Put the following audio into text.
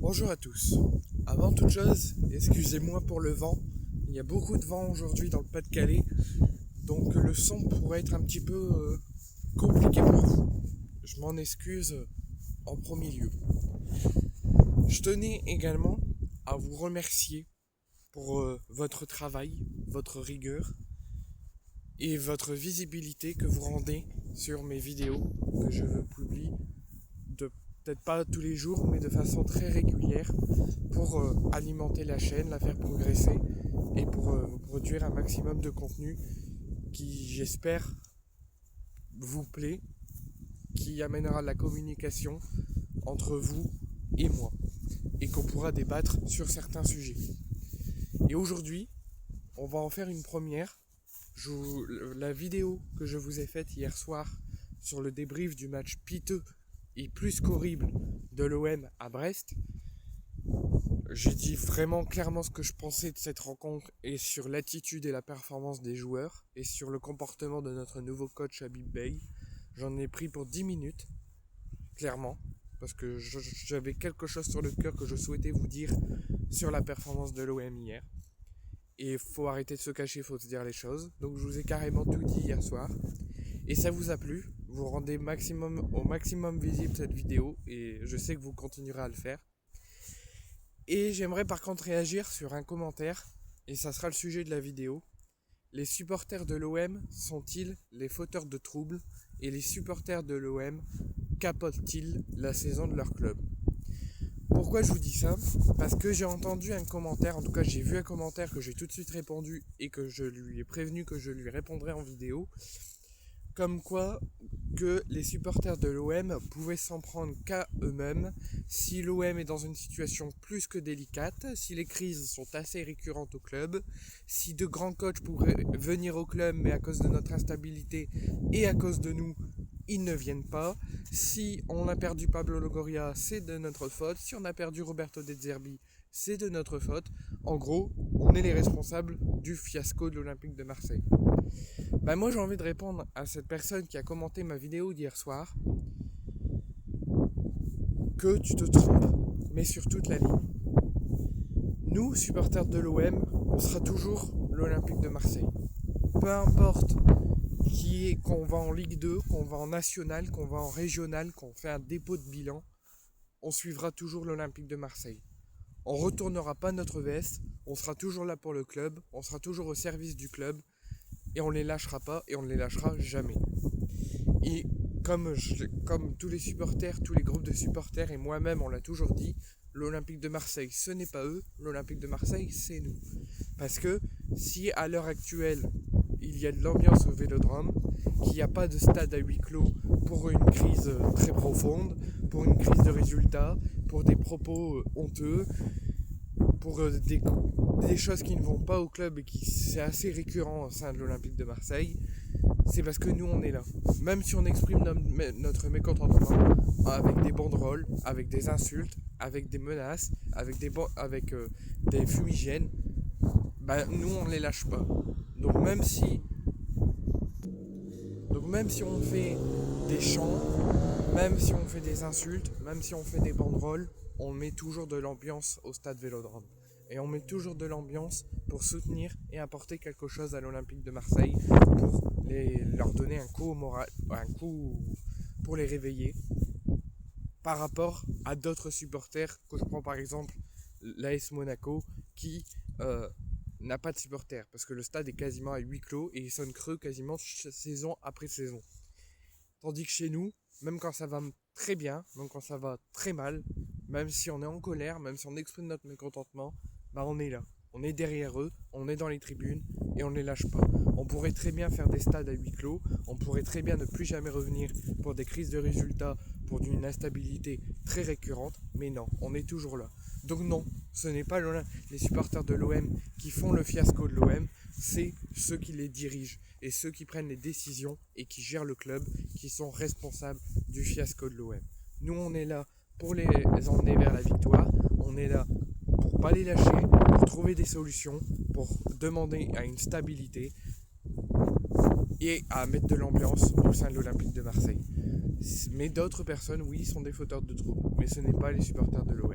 Bonjour à tous. Avant toute chose, excusez-moi pour le vent. Il y a beaucoup de vent aujourd'hui dans le Pas-de-Calais, donc le son pourrait être un petit peu compliqué pour vous. Je m'en excuse en premier lieu. Je tenais également à vous remercier pour votre travail, votre rigueur et votre visibilité que vous rendez sur mes vidéos que je publie peut-être pas tous les jours, mais de façon très régulière pour alimenter la chaîne, la faire progresser et pour vous produire un maximum de contenu qui, j'espère, vous plaît, qui amènera de la communication entre vous et moi et qu'on pourra débattre sur certains sujets. Et aujourd'hui, on va en faire une première. La vidéo que je vous ai faite hier soir sur le débrief du match piteux et plus qu'horrible de l'OM à Brest, j'ai dit vraiment clairement ce que je pensais de cette rencontre et sur l'attitude et la performance des joueurs et sur le comportement de notre nouveau coach Habib Beye. J'en ai pris pour 10 minutes, clairement, parce que j'avais quelque chose sur le cœur que je souhaitais vous dire sur la performance de l'OM hier. Et il faut arrêter de se cacher, il faut se dire les choses. Donc je vous ai carrément tout dit hier soir. Et ça vous a plu, vous rendez au maximum visible cette vidéo et je sais que vous continuerez à le faire. Et j'aimerais par contre réagir sur un commentaire, et ça sera le sujet de la vidéo. Les supporters de l'OM sont-ils les fauteurs de troubles et les supporters de l'OM capotent-ils la saison de leur club? Pourquoi je vous dis ça? Parce que j'ai entendu un commentaire, en tout cas j'ai vu un commentaire que j'ai tout de suite répondu et que je lui ai prévenu que je lui répondrai en vidéo, comme quoi que les supporters de l'OM pouvaient s'en prendre qu'à eux-mêmes si l'OM est dans une situation plus que délicate, si les crises sont assez récurrentes au club, si de grands coachs pourraient venir au club mais à cause de notre instabilité et à cause de nous, ils ne viennent pas. Si on a perdu Pablo Longoria, c'est de notre faute. Si on a perdu Roberto De Zerbi, c'est de notre faute. En gros, on est les responsables du fiasco de l'Olympique de Marseille. Moi j'ai envie de répondre à cette personne qui a commenté ma vidéo d'hier soir que tu te trompes, mais sur toute la ligne. Nous, supporters de l'OM, on sera toujours l'Olympique de Marseille. Peu importe qu'on va en Ligue 2, qu'on va en National, qu'on va en Régional, qu'on fait un dépôt de bilan, on suivra toujours l'Olympique de Marseille. On ne retournera pas notre veste, on sera toujours là pour le club, on sera toujours au service du club, et on ne les lâchera pas, et on ne les lâchera jamais. Et comme tous les supporters, tous les groupes de supporters, et moi-même on l'a toujours dit, l'Olympique de Marseille, ce n'est pas eux, l'Olympique de Marseille, c'est nous. Parce que si à l'heure actuelle, il y a de l'ambiance au Vélodrome, qu'il n'y a pas de stade à huis clos pour une crise très profonde, pour une crise de résultats, pour des propos honteux, pour des choses qui ne vont pas au club et qui c'est assez récurrent au sein de l'Olympique de Marseille, c'est parce que nous on est là. Même si on exprime notre mécontentement avec des banderoles, avec des insultes, avec des menaces, avec des fumigènes, nous on ne les lâche pas. Donc même si on fait des chants, même si on fait des insultes, même si on fait des banderoles, on met toujours de l'ambiance au stade Vélodrome. Et on met toujours de l'ambiance pour soutenir et apporter quelque chose à l'Olympique de Marseille, pour leur donner un coup au moral, un coup pour les réveiller, par rapport à d'autres supporters, que je prends par exemple l'AS Monaco, qui n'a pas de supporters, parce que le stade est quasiment à huis clos et il sonne creux quasiment saison après saison. Tandis que chez nous, même quand ça va très bien, même quand ça va très mal, même si on est en colère, même si on exprime notre mécontentement, on est là. On est derrière eux, on est dans les tribunes et on ne les lâche pas. On pourrait très bien faire des stades à huis clos, on pourrait très bien ne plus jamais revenir pour des crises de résultats, pour une instabilité très récurrente, mais non, on est toujours là. Donc non, ce n'est pas les supporters de l'OM qui font le fiasco de l'OM, c'est ceux qui les dirigent et ceux qui prennent les décisions et qui gèrent le club qui sont responsables du fiasco de l'OM. Nous on est là pour les emmener vers la victoire, on est là pour pas les lâcher, pour trouver des solutions, pour demander à une stabilité et à mettre de l'ambiance au sein de l'Olympique de Marseille. Mais d'autres personnes, oui, sont des fauteurs de troubles, mais ce n'est pas les supporters de l'OM.